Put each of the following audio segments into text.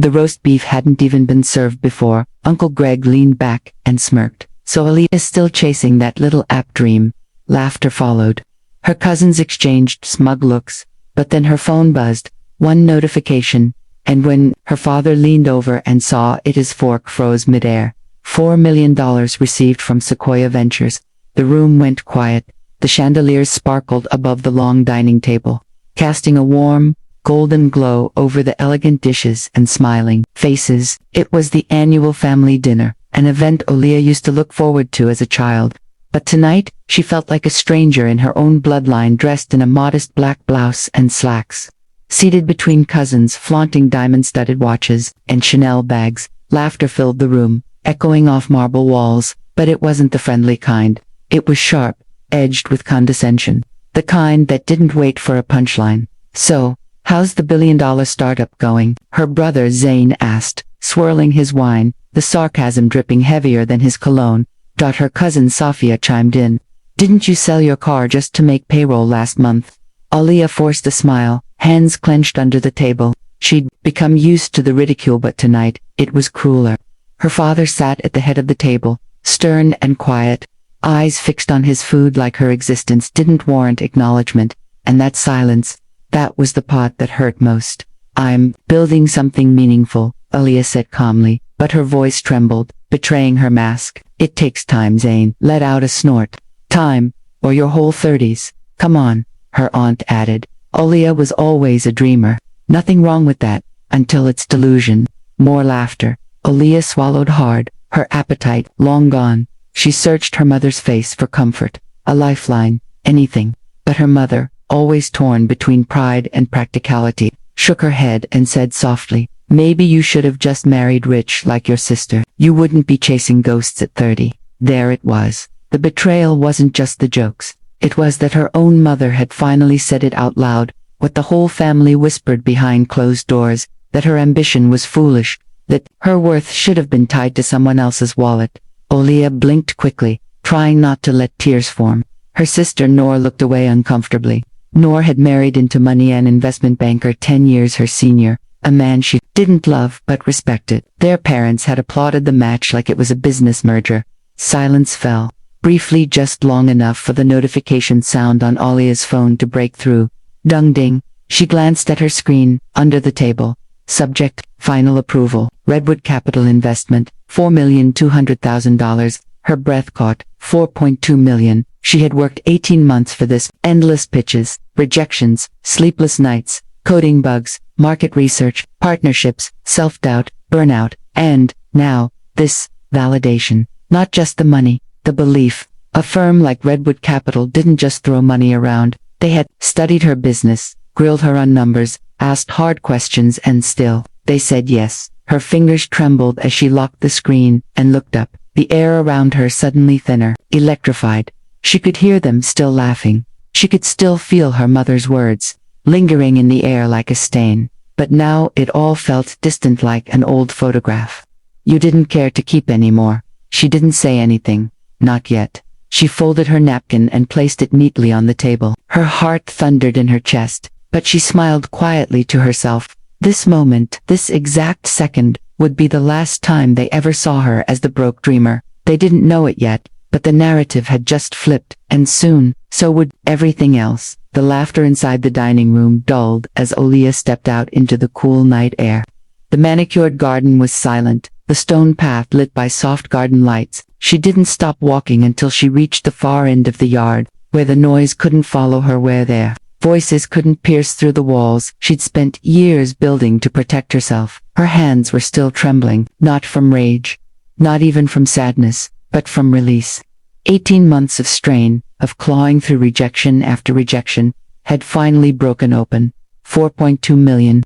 The roast beef hadn't even been served before. Uncle Greg leaned back and smirked. So Aaliyah is still chasing that little app dream. Laughter followed. Her cousins exchanged smug looks, but then her phone buzzed. One notification, and when her father leaned over and saw it, his fork froze midair. $4 million received from Sequoia Ventures. The room went quiet. The chandeliers sparkled above the long dining table, casting a warm, golden glow over the elegant dishes and smiling faces. It was the annual family dinner, an event Aaliyah used to look forward to as a child. But tonight, she felt like a stranger in her own bloodline, dressed in a modest black blouse and slacks. Seated between cousins flaunting diamond-studded watches and Chanel bags, laughter filled the room, echoing off marble walls, but it wasn't the friendly kind. It was sharp, edged with condescension, the kind that didn't wait for a punchline. "So, how's the billion-dollar startup going?" her brother Zane asked, swirling his wine, the sarcasm dripping heavier than his cologne. Her cousin Safia chimed in. "Didn't you sell your car just to make payroll last month?" Aaliyah forced a smile, hands clenched under the table. She'd become used to the ridicule, but tonight, it was crueler. Her father sat at the head of the table, stern and quiet, eyes fixed on his food like her existence didn't warrant acknowledgement, and that silence, that was the part that hurt most. "I'm building something meaningful," Aaliyah said calmly, but her voice trembled, betraying her mask. "It takes time." Zane let out a snort. "Time, or your whole 30s. Come on," her aunt added. Aaliyah was always a dreamer. Nothing wrong with that, until it's delusion. More laughter. Aaliyah swallowed hard, her appetite long gone. She searched her mother's face for comfort, a lifeline, anything. But her mother, always torn between pride and practicality, shook her head and said softly, "Maybe you should have just married rich like your sister. You wouldn't be chasing ghosts at 30. There it was. The betrayal wasn't just the jokes. It was that her own mother had finally said it out loud, what the whole family whispered behind closed doors, that her ambition was foolish, that her worth should have been tied to someone else's wallet. Aaliyah blinked quickly, trying not to let tears form. Her sister Noor looked away uncomfortably. Noor had married into money, an investment banker 10 years her senior, a man she didn't love but respected. Their parents had applauded the match like it was a business merger. Silence fell, briefly, just long enough for the notification sound on Aaliyah's phone to break through. Dung ding. She glanced at her screen, under the table. Subject, final approval. Redwood Capital Investment, $4,200,000. Her breath caught. 4.2 million. She had worked 18 months for this. Endless pitches, rejections, sleepless nights, coding bugs, market research, partnerships, self-doubt, burnout, and, now, this, validation. Not just the money, the belief. A firm like Redwood Capital didn't just throw money around. They had studied her business, grilled her on numbers, asked hard questions, and still, they said yes. Her fingers trembled as she locked the screen and looked up, the air around her suddenly thinner, electrified. She could hear them still laughing. She could still feel her mother's words, lingering in the air like a stain. But now it all felt distant, like an old photograph. "You didn't care to keep any more." She didn't say anything. Not yet. She folded her napkin and placed it neatly on the table. Her heart thundered in her chest, but she smiled quietly to herself. This moment, this exact second, would be the last time they ever saw her as the broke dreamer. They didn't know it yet, but the narrative had just flipped, and soon, so would everything else. The laughter inside the dining room dulled as Aaliyah stepped out into the cool night air. The manicured garden was silent, the stone path lit by soft garden lights. She didn't stop walking until she reached the far end of the yard, where the noise couldn't follow her, where their voices couldn't pierce through the walls she'd spent years building to protect herself. Her hands were still trembling, not from rage, not even from sadness, but from release. 18 months of strain, of clawing through rejection after rejection, had finally broken open. 4.2 million.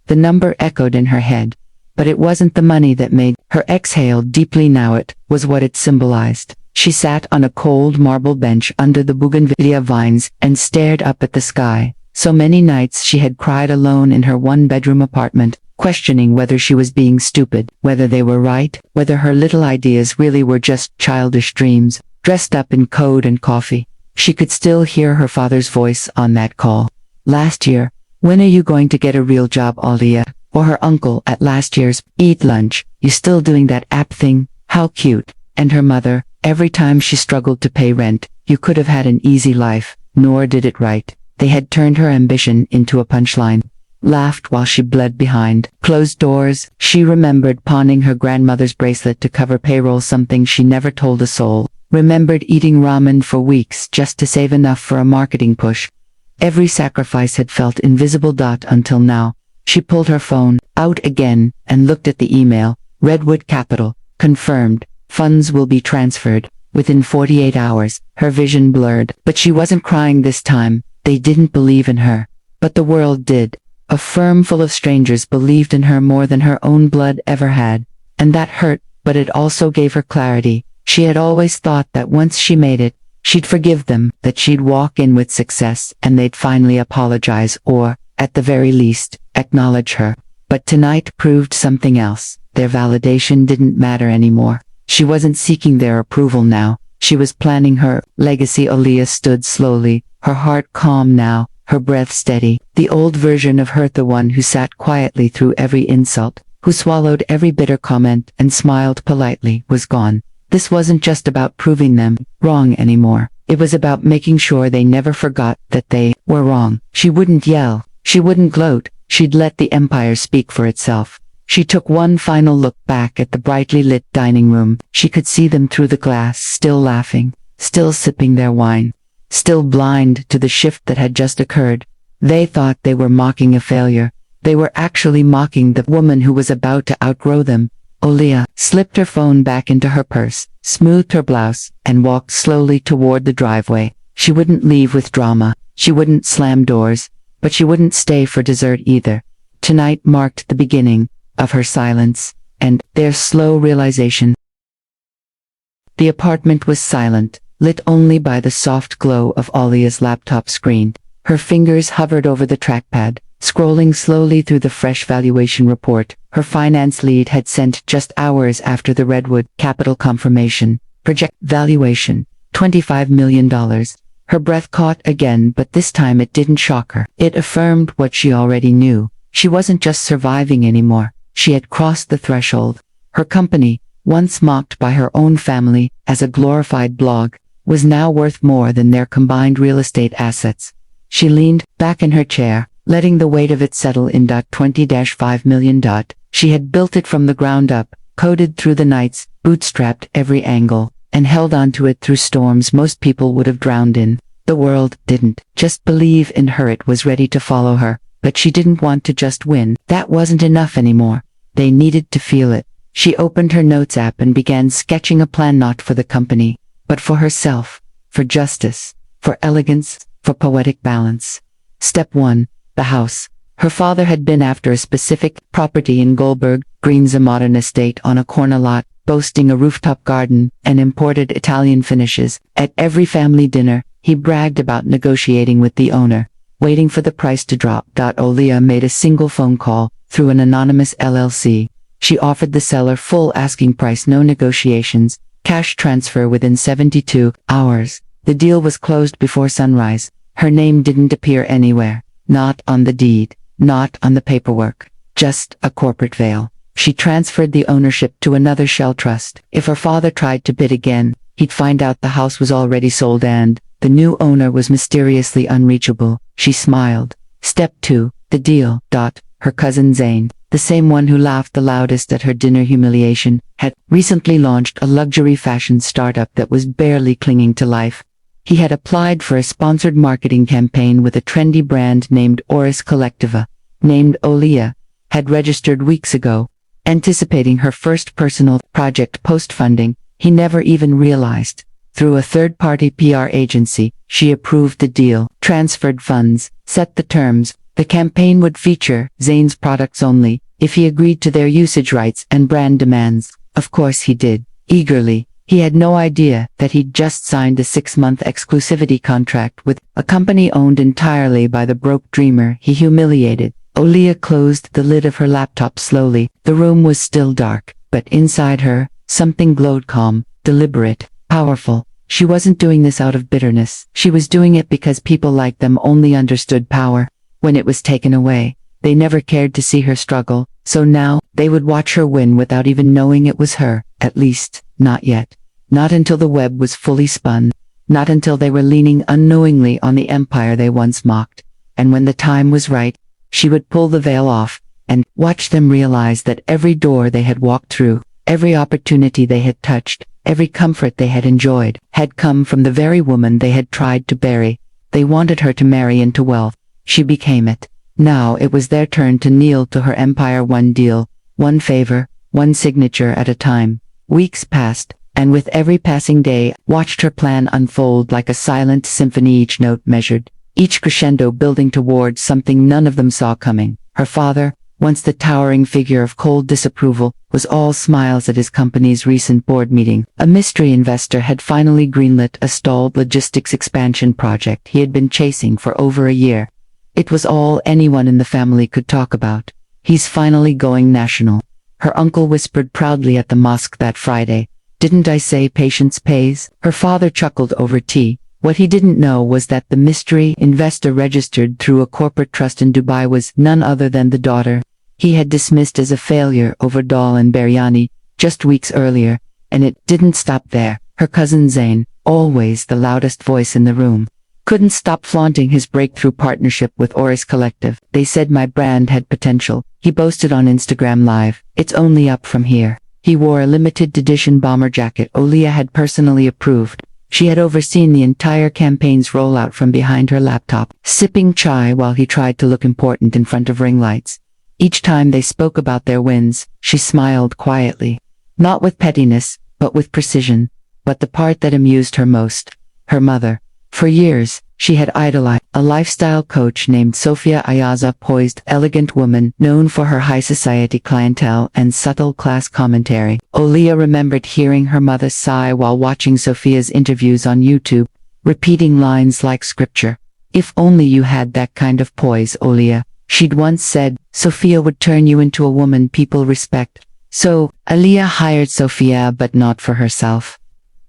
The number echoed in her head. But it wasn't the money that made her exhale deeply now, it was what it symbolized. She sat on a cold marble bench under the bougainvillea vines and stared up at the sky. So many nights she had cried alone in her one-bedroom apartment, questioning whether she was being stupid, whether they were right, whether her little ideas really were just childish dreams, dressed up in code and coffee. She could still hear her father's voice on that call. "Last year, when are you going to get a real job, Aaliyah?" Or her uncle at last year's eat lunch, "You still doing that app thing? How cute." And her mother, every time she struggled to pay rent, "You could have had an easy life, nor did it right." They had turned her ambition into a punchline. Laughed while she bled behind closed doors. She remembered pawning her grandmother's bracelet to cover payroll, something she never told a soul. Remembered eating ramen for weeks just to save enough for a marketing push. Every sacrifice had felt invisible. Until now. She pulled her phone out again and looked at the email. Redwood Capital. Confirmed. Funds will be transferred within 48 hours. Her vision blurred, but she wasn't crying this time. They didn't believe in her. But the world did. A firm full of strangers believed in her more than her own blood ever had. And that hurt, but it also gave her clarity. She had always thought that once she made it, she'd forgive them, that she'd walk in with success and they'd finally apologize or, at the very least, acknowledge her. But tonight proved something else. Their validation didn't matter anymore. She wasn't seeking their approval now. She was planning her legacy. Aaliyah stood slowly, her heart calm now, her breath steady. The old version of her, the one who sat quietly through every insult, who swallowed every bitter comment and smiled politely, was gone. This wasn't just about proving them wrong anymore. It was about making sure they never forgot that they were wrong. She wouldn't yell. She wouldn't gloat. She'd let the empire speak for itself. She took one final look back at the brightly lit dining room. She could see them through the glass, still laughing, still sipping their wine, still blind to the shift that had just occurred. They thought they were mocking a failure. They were actually mocking the woman who was about to outgrow them. Aaliyah slipped her phone back into her purse, smoothed her blouse, and walked slowly toward the driveway. She wouldn't leave with drama. She wouldn't slam doors. But she wouldn't stay for dessert either. Tonight marked the beginning of her silence, and their slow realization. The apartment was silent, lit only by the soft glow of Aaliyah's laptop screen. Her fingers hovered over the trackpad, scrolling slowly through the fresh valuation report her finance lead had sent just hours after the Redwood Capital confirmation. Project valuation, $25 million. Her breath caught again, but this time it didn't shock her. It affirmed what she already knew. She wasn't just surviving anymore. She had crossed the threshold. Her company, once mocked by her own family as a glorified blog, was now worth more than their combined real estate assets. She leaned back in her chair, letting the weight of it settle in. $20-5 million. She had built it from the ground up, coded through the nights, bootstrapped every angle, and held onto it through storms most people would have drowned in. The world didn't just believe in her, it was ready to follow her. But she didn't want to just win. That wasn't enough anymore. They needed to feel it. She opened her notes app and began sketching a plan, not for the company, but for herself, for justice, for elegance, for poetic balance. Step 1. The house. Her father had been after a specific property in Goldberg Greens, a modern estate on a corner lot, boasting a rooftop garden and imported Italian finishes. At every family dinner, he bragged about negotiating with the owner, waiting for the price to drop. Aaliyah made a single phone call through an anonymous LLC. She offered the seller full asking price, no negotiations, cash transfer within 72 hours. The deal was closed before sunrise. Her name didn't appear anywhere, not on the deed, not on the paperwork, just a corporate veil. She transferred the ownership to another shell trust. If her father tried to bid again, he'd find out the house was already sold and the new owner was mysteriously unreachable. She smiled. Step 2. The deal. Her cousin Zane, the same one who laughed the loudest at her dinner humiliation, had recently launched a luxury fashion startup that was barely clinging to life. He had applied for a sponsored marketing campaign with a trendy brand named Oris Collectiva, named Aaliyah, had registered weeks ago. Anticipating her first personal project post-funding, he never even realized. Through a third-party PR agency, she approved the deal, transferred funds, set the terms. The campaign would feature Zane's products only, if he agreed to their usage rights and brand demands. Of course he did, eagerly. He had no idea that he'd just signed a 6-month exclusivity contract with a company owned entirely by the broke dreamer he humiliated. Aaliyah closed the lid of her laptop slowly. The room was still dark, but inside her, something glowed, calm, deliberate, powerful. She wasn't doing this out of bitterness. She was doing it because people like them only understood power when it was taken away. They never cared to see her struggle, so now, they would watch her win without even knowing it was her, at least, not yet. Not until the web was fully spun. Not until they were leaning unknowingly on the empire they once mocked. And when the time was right, she would pull the veil off, and watch them realize that every door they had walked through, every opportunity they had touched, every comfort they had enjoyed, had come from the very woman they had tried to bury. They wanted her to marry into wealth. She became it. Now it was their turn to kneel to her empire, one deal, one favor, one signature at a time. Weeks passed, and with every passing day, watched her plan unfold like a silent symphony, each note measured, each crescendo building towards something none of them saw coming. Her father, once the towering figure of cold disapproval, was all smiles at his company's recent board meeting. A mystery investor had finally greenlit a stalled logistics expansion project he had been chasing for over a year. It was all anyone in the family could talk about. He's finally going national. Her uncle whispered proudly at the mosque that Friday. Didn't I say patience pays? Her father chuckled over tea. What he didn't know was that the mystery investor registered through a corporate trust in Dubai was none other than the daughter he had dismissed as a failure over dal and biryani just weeks earlier, and it didn't stop there. Her cousin Zain, always the loudest voice in the room, couldn't stop flaunting his breakthrough partnership with Oris Collective. They said my brand had potential, he boasted on Instagram Live. It's only up from here. He wore a limited edition bomber jacket Olia had personally approved. She had overseen the entire campaign's rollout from behind her laptop, sipping chai while he tried to look important in front of ring lights. Each time they spoke about their wins, she smiled quietly. Not with pettiness, but with precision. But the part that amused her most, her mother. For years, she had idolized a lifestyle coach named Sofia Ayaza, poised, elegant woman known for her high society clientele and subtle class commentary. Olia remembered hearing her mother sigh while watching Sofia's interviews on YouTube, repeating lines like scripture. If only you had that kind of poise, Olia, she'd once said. Sofia would turn you into a woman people respect. So, Aliyah hired Sofia, but not for herself.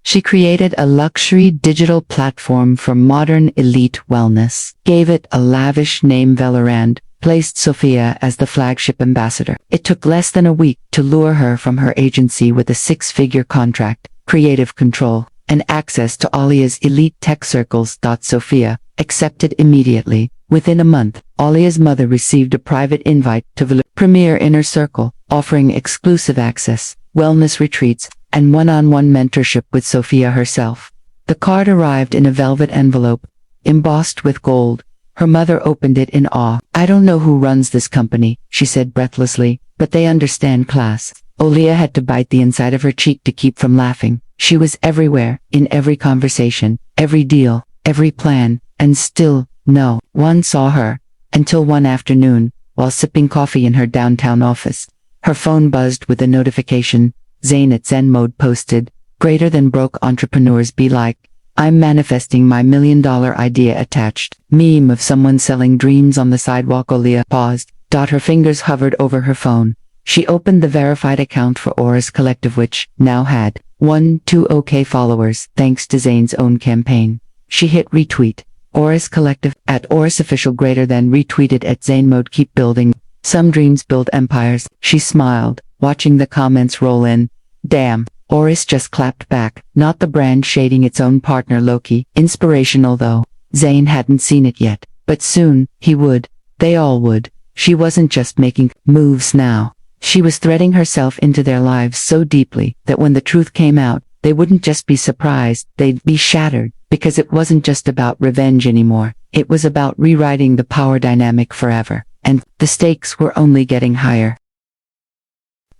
She created a luxury digital platform for modern elite wellness, gave it a lavish name Velerand, placed Sofia as the flagship ambassador. It took less than a week to lure her from her agency with a six-figure contract, creative control, and access to Alia's elite tech circles. Sofia accepted immediately. Within a month, Alia's mother received a private invite to the premier inner circle, offering exclusive access, wellness retreats, and one-on-one mentorship with Sofia herself. The card arrived in a velvet envelope, embossed with gold. Her mother opened it in awe. I don't know who runs this company, she said breathlessly, but they understand class. Olia had to bite the inside of her cheek to keep from laughing. She was everywhere, in every conversation, every deal, every plan, and still, no one saw her, until one afternoon, while sipping coffee in her downtown office. Her phone buzzed with a notification. Zain at Zen Mode posted, greater than broke entrepreneurs be like, I'm manifesting my $1 million idea attached. Meme of someone selling dreams on the sidewalk. Olia paused. Her fingers hovered over her phone. She opened the verified account for Oris Collective, which now had 120K followers, thanks to Zain's own campaign. She hit retweet. Oris Collective, at Oris Official, greater than retweeted at Zain Mode. Keep building. Some dreams build empires. She smiled, watching the comments roll in. Damn, Oris just clapped back, not the brand shading its own partner Loki. Inspirational though. Zain hadn't seen it yet, but soon, he would. They all would. She wasn't just making moves now. She was threading herself into their lives so deeply that when the truth came out, they wouldn't just be surprised, they'd be shattered, because it wasn't just about revenge anymore. It was about rewriting the power dynamic forever, and the stakes were only getting higher.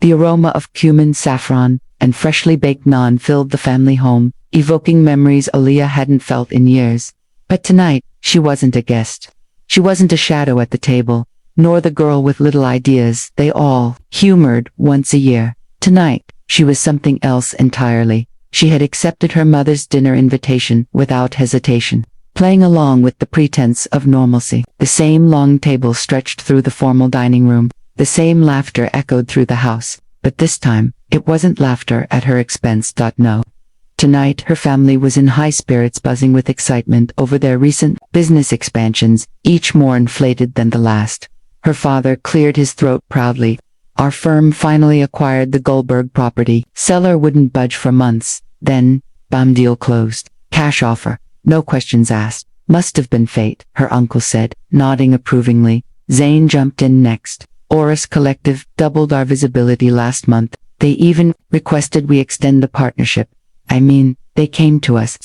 The aroma of cumin, saffron, and freshly baked naan filled the family home, evoking memories Olia hadn't felt in years. But tonight, she wasn't a guest. She wasn't a shadow at the table, nor the girl with little ideas they all humored once a year. Tonight, she was something else entirely. She had accepted her mother's dinner invitation without hesitation, playing along with the pretense of normalcy. The same long table stretched through the formal dining room. The same laughter echoed through the house, but this time, it wasn't laughter at her expense. No. Tonight, her family was in high spirits, buzzing with excitement over their recent business expansions, each more inflated than the last. Her father cleared his throat proudly. Our firm finally acquired the Goldberg property. Seller wouldn't budge for months. Then, bam, deal closed. Cash offer. No questions asked. Must have been fate, her uncle said, nodding approvingly. Zane jumped in next. Oris Collective doubled our visibility last month. They even requested we extend the partnership. I mean, they came to us.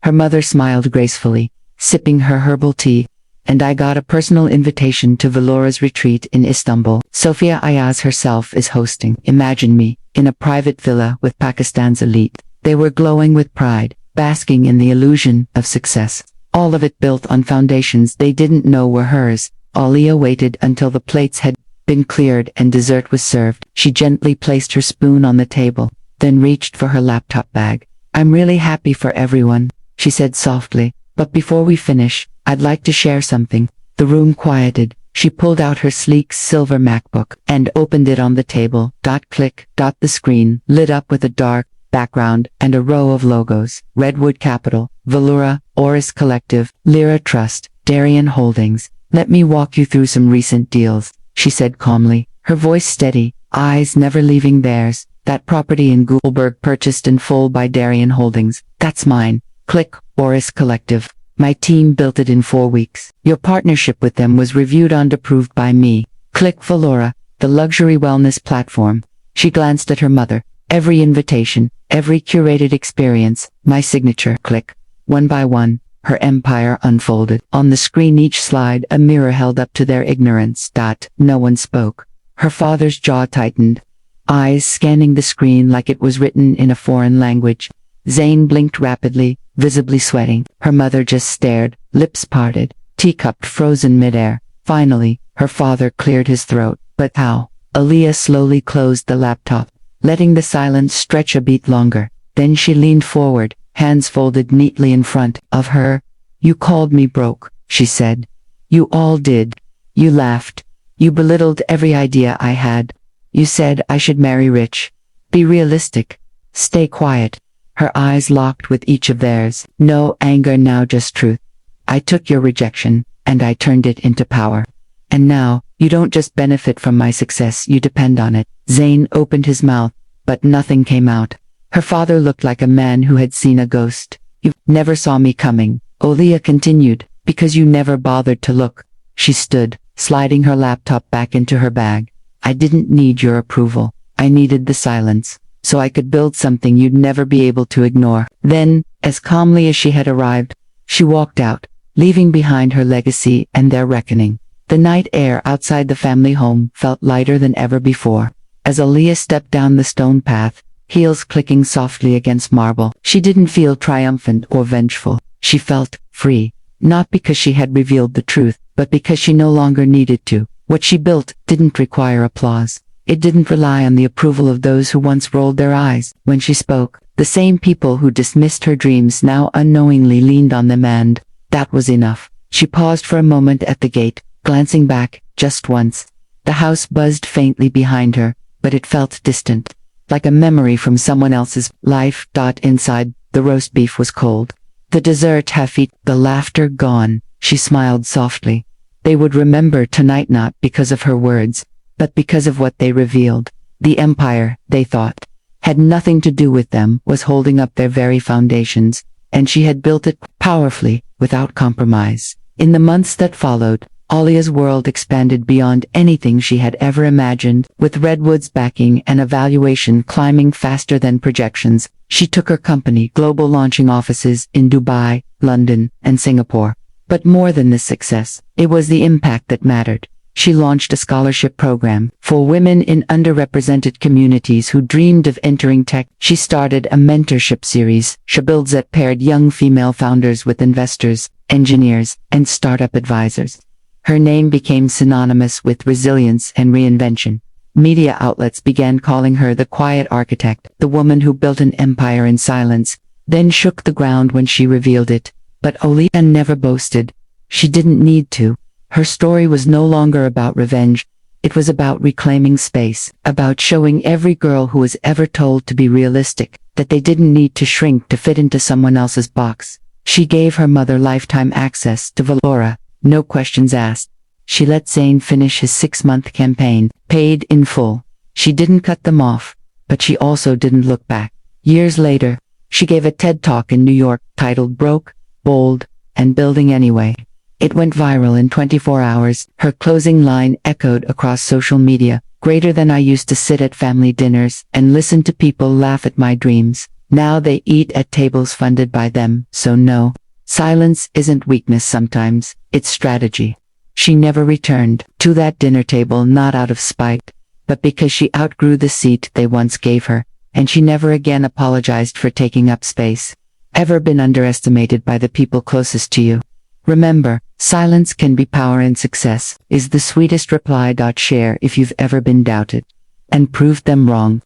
Her mother smiled gracefully, sipping her herbal tea. And I got a personal invitation to Valora's retreat in Istanbul. Sofia Ayaz herself is hosting. Imagine me, in a private villa with Pakistan's elite. They were glowing with pride, basking in the illusion of success. All of it built on foundations they didn't know were hers. Alia waited until the plates had been cleared and dessert was served. She gently placed her spoon on the table, then reached for her laptop bag. I'm really happy for everyone, she said softly. But before we finish, I'd like to share something. The room quieted. She pulled out her sleek silver MacBook and opened it on the table. Click. The screen lit up with a dark background and a row of logos. Redwood Capital, Valora, Oris Collective, Lyra Trust, Darien Holdings. Let me walk you through some recent deals, she said calmly, her voice steady, eyes never leaving theirs. That property in Goldberg purchased in full by Darien Holdings. That's mine. Click, Oris Collective. My team built it in 4 weeks. Your partnership with them was reviewed and approved by me. Click Valora, the luxury wellness platform. She glanced at her mother. Every invitation, every curated experience, my signature. Click. One by one, her empire unfolded. On the screen each slide a mirror held up to their ignorance. No one spoke. Her father's jaw tightened, eyes scanning the screen like it was written in a foreign language. Zane blinked rapidly, visibly sweating. Her mother just stared, lips parted, teacup frozen midair. Finally, her father cleared his throat. But how? Aaliyah slowly closed the laptop, letting the silence stretch a beat longer. Then she leaned forward, hands folded neatly in front of her. You called me broke, she said. You all did. You laughed. You belittled every idea I had. You said I should marry rich. Be realistic. Stay quiet. Her eyes locked with each of theirs. No anger now, just truth. I took your rejection, and I turned it into power. And now, you don't just benefit from my success, you depend on it. Zane opened his mouth, but nothing came out. Her father looked like a man who had seen a ghost. You never saw me coming, Olia continued, because you never bothered to look. She stood, sliding her laptop back into her bag. I didn't need your approval. I needed the silence, so I could build something you'd never be able to ignore. Then, as calmly as she had arrived, she walked out, leaving behind her legacy and their reckoning. The night air outside the family home felt lighter than ever before. As Aaliyah stepped down the stone path, heels clicking softly against marble, she didn't feel triumphant or vengeful. She felt free, not because she had revealed the truth, but because she no longer needed to. What she built didn't require applause. It didn't rely on the approval of those who once rolled their eyes. When she spoke, the same people who dismissed her dreams now unknowingly leaned on them, and that was enough. She paused for a moment at the gate, glancing back, just once. The house buzzed faintly behind her, but it felt distant, like a memory from someone else's life. Inside, the roast beef was cold. The dessert half-eaten, the laughter gone. She smiled softly. They would remember tonight not because of her words, but because of what they revealed. The empire, they thought, had nothing to do with them, was holding up their very foundations, and she had built it powerfully, without compromise. In the months that followed, Alia's world expanded beyond anything she had ever imagined. With Redwood's backing and a valuation climbing faster than projections, she took her company global, launching offices in Dubai, London, and Singapore. But more than this success, it was the impact that mattered. She launched a scholarship program for women in underrepresented communities who dreamed of entering tech. She started a mentorship series, Shabuilds, that paired young female founders with investors, engineers, and startup advisors. Her name became synonymous with resilience and reinvention. Media outlets began calling her the quiet architect, the woman who built an empire in silence, then shook the ground when she revealed it. But Olia never boasted. She didn't need to. Her story was no longer about revenge. It was about reclaiming space, about showing every girl who was ever told to be realistic, that they didn't need to shrink to fit into someone else's box. She gave her mother lifetime access to Valora, no questions asked. She let Zayn finish his 6-month campaign, paid in full. She didn't cut them off, but she also didn't look back. Years later, she gave a TED Talk in New York titled Broke, Bold, and Building Anyway. It went viral in 24 hours. Her closing line echoed across social media. Greater than I used to sit at family dinners and listen to people laugh at my dreams. Now they eat at tables funded by them, so no. Silence isn't weakness sometimes, it's strategy. She never returned to that dinner table, not out of spite, but because she outgrew the seat they once gave her, and she never again apologized for taking up space. Ever been underestimated by the people closest to you? Remember, silence can be power and success is the sweetest reply. Share if you've ever been doubted and proved them wrong.